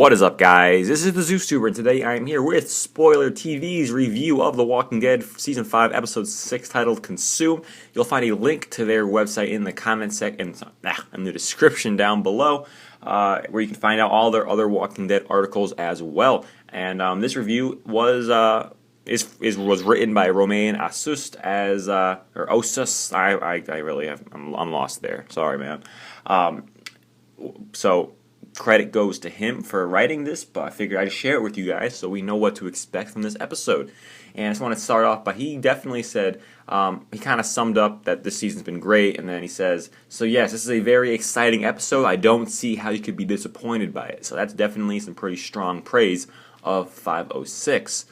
What is up, guys? This is the ZeusTuber, and today I am here with SpoilerTv's review of The Walking Dead Season 5, Episode 6, titled Consume. You'll find a link to their website in the comment section, in the description down below, where you can find out all their other Walking Dead articles as well. And this review was written by Romain Assust as, or Osus. I really have, I'm lost there. Sorry, man. So credit goes to him for writing this, but I figured I'd share it with you guys so we know what to expect from this episode. And I just want to start off by, he definitely said, he kind of summed up that this season's been great, and then he says, so yes, this is a very exciting episode. I don't see how you could be disappointed by it. So that's definitely some pretty strong praise of 506.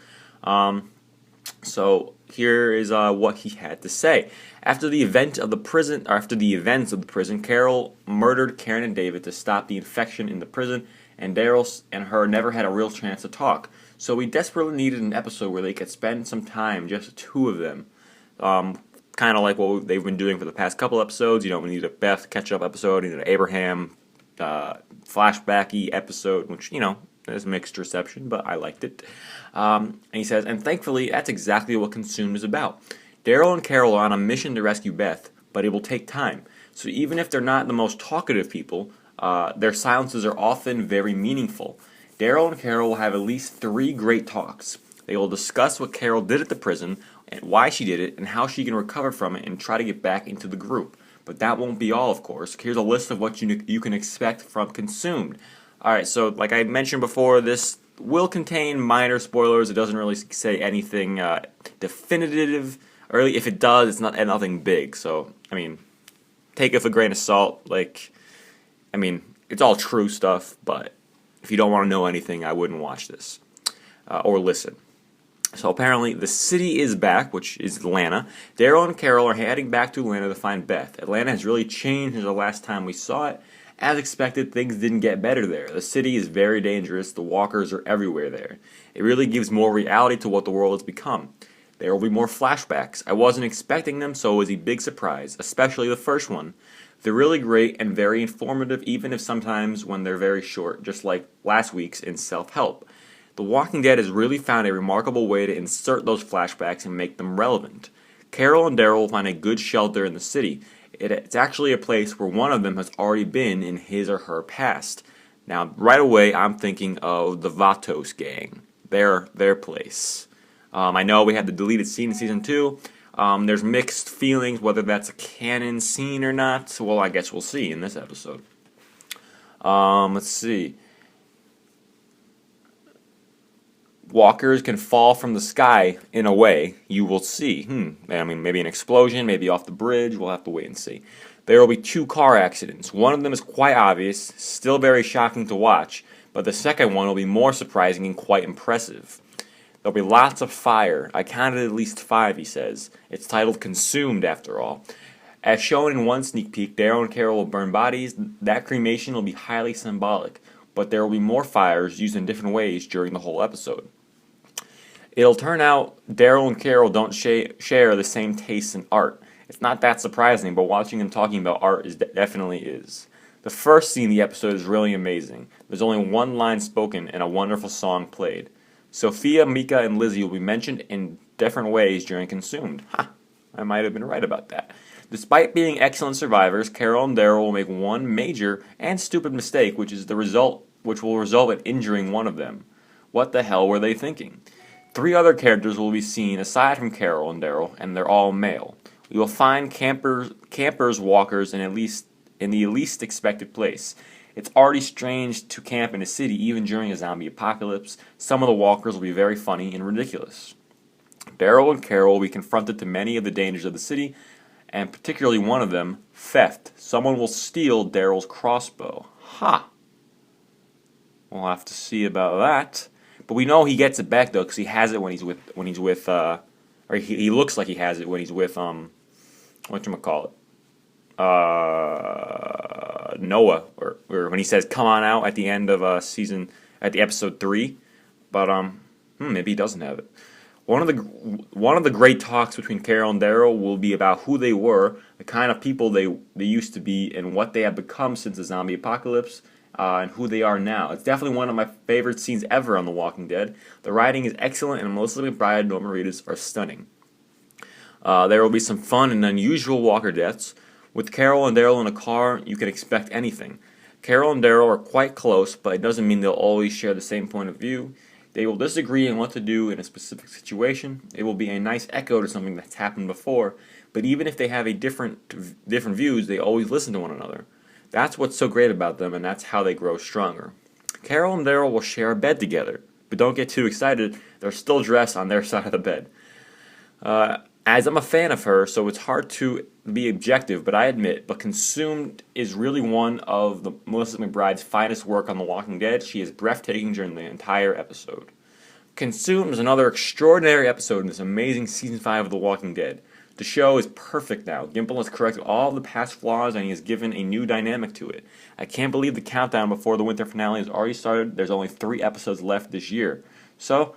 So here is what he had to say. After the events of the prison, Carol murdered Karen and David to stop the infection in the prison, and Daryl and her never had a real chance to talk. So we desperately needed an episode where they could spend some time, just the two of them. Kind of like what they've been doing for the past couple episodes. You know, we need a Beth catch-up episode, we need an Abraham flashbacky episode, which, you know, there's mixed reception, but I liked it. And he says, and thankfully, that's exactly what Consumed is about. Daryl and Carol are on a mission to rescue Beth, but it will take time. So even if they're not the most talkative people, their silences are often very meaningful. Daryl and Carol will have at least 3 great talks. They will discuss what Carol did at the prison, and why she did it, and how she can recover from it and try to get back into the group. But that won't be all, of course. Here's a list of what you can expect from Consumed. Alright, so like I mentioned before, this will contain minor spoilers. It doesn't really say anything definitive. Or if it does, it's nothing big. So, I mean, take it with a grain of salt. Like, I mean, it's all true stuff, but if you don't want to know anything, I wouldn't watch this. Or listen. So apparently, the city is back, which is Atlanta. Daryl and Carol are heading back to Atlanta to find Beth. Atlanta has really changed since the last time we saw it. As expected, things didn't get better there. The city is very dangerous. The walkers are everywhere there. It really gives more reality to what the world has become. There will be more flashbacks. I wasn't expecting them, so it was a big surprise, especially the first one. They're really great and very informative, even if sometimes when they're very short, just like last week's in Self-Help. The Walking Dead has really found a remarkable way to insert those flashbacks and make them relevant. Carol and Daryl will find a good shelter in the city. It's actually a place where one of them has already been in his or her past. Now, right away, I'm thinking of the Vatos gang, their place. I know we had the deleted scene in Season 2. There's mixed feelings whether that's a canon scene or not. Well, I guess we'll see in this episode. Let's see. Walkers can fall from the sky in a way. You will see. I mean, maybe an explosion, maybe off the bridge. We'll have to wait and see. There will be 2 car accidents. One of them is quite obvious, still very shocking to watch, but the second one will be more surprising and quite impressive. There'll be lots of fire. I counted at least 5, he says. It's titled Consumed, after all. As shown in one sneak peek, Daryl and Carol will burn bodies. That cremation will be highly symbolic, but there will be more fires used in different ways during the whole episode. It'll turn out Daryl and Carol don't share the same tastes in art. It's not that surprising, but watching them talking about art definitely is. The first scene in the episode is really amazing. There's only one line spoken and a wonderful song played. Sophia, Mika, and Lizzie will be mentioned in different ways during Consumed. I might have been right about that. Despite being excellent survivors, Carol and Daryl will make one major and stupid mistake, which will result in injuring one of them. What the hell were they thinking? 3 other characters will be seen aside from Carol and Daryl, and they're all male. We will find campers, walkers, in the least expected place. It's already strange to camp in a city even during a zombie apocalypse. Some of the walkers will be very funny and ridiculous. Daryl and Carol will be confronted to many of the dangers of the city, and particularly one of them, theft. Someone will steal Daryl's crossbow. We'll have to see about that. But we know he gets it back though, because he has it when he's with or he looks like he has it when he's with whatchamacallit, Noah, or when he says "come on out" at the end of at the episode 3, but maybe he doesn't have it. One of the great talks between Carol and Daryl will be about who they were, the kind of people they used to be, and what they have become since the zombie apocalypse, and who they are now. It's definitely one of my favorite scenes ever on The Walking Dead. The writing is excellent, and Melissa McBride and Norman Reedus are stunning. There will be some fun and unusual Walker deaths. With Carol and Daryl in a car, you can expect anything. Carol and Daryl are quite close, but it doesn't mean they'll always share the same point of view. They will disagree on what to do in a specific situation. It will be a nice echo to something that's happened before, but even if they have a different views, they always listen to one another. That's what's so great about them, and that's how they grow stronger. Carol and Daryl will share a bed together, but don't get too excited. They're still dressed on their side of the bed. As I'm a fan of her, so it's hard to be objective, but I admit, but Consumed is really one of Melissa McBride's finest work on The Walking Dead. She is breathtaking during the entire episode. Consumed is another extraordinary episode in this amazing Season 5 of The Walking Dead. The show is perfect now. Gimple has corrected all of the past flaws, and he has given a new dynamic to it. I can't believe the countdown before the winter finale has already started. There's only 3 episodes left this year. So,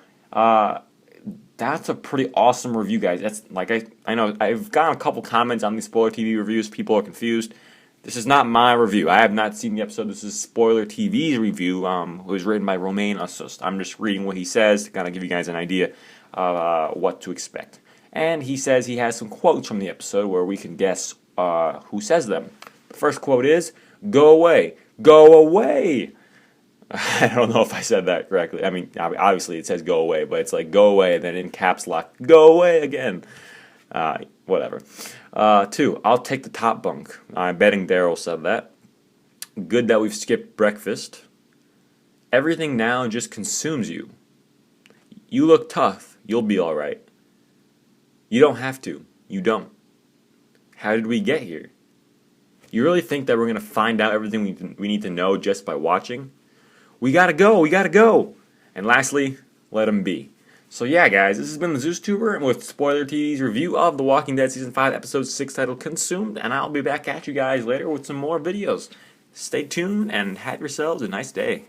that's a pretty awesome review, guys. That's like I know I've gotten a couple comments on these SpoilerTV reviews. People are confused. This is not my review. I have not seen the episode. This is SpoilerTv's review. It was written by Romain Assust. I'm just reading what he says to kind of give you guys an idea of what to expect. And he says he has some quotes from the episode where we can guess who says them. The first quote is, "Go away, go away." I don't know if I said that correctly. I mean, obviously it says go away, but it's like go away, then in caps lock, go away again. Whatever. 2, I'll take the top bunk. I'm betting Daryl said that. Good that we've skipped breakfast. Everything now just consumes you. You look tough. You'll be alright. You don't have to. You don't. How did we get here? You really think that we're going to find out everything we need to know just by watching? We gotta go. And lastly, let him be. So yeah, guys, this has been the ZeusTuber with SpoilerTv's review of The Walking Dead Season 5, Episode 6, titled Consumed, and I'll be back at you guys later with some more videos. Stay tuned and have yourselves a nice day.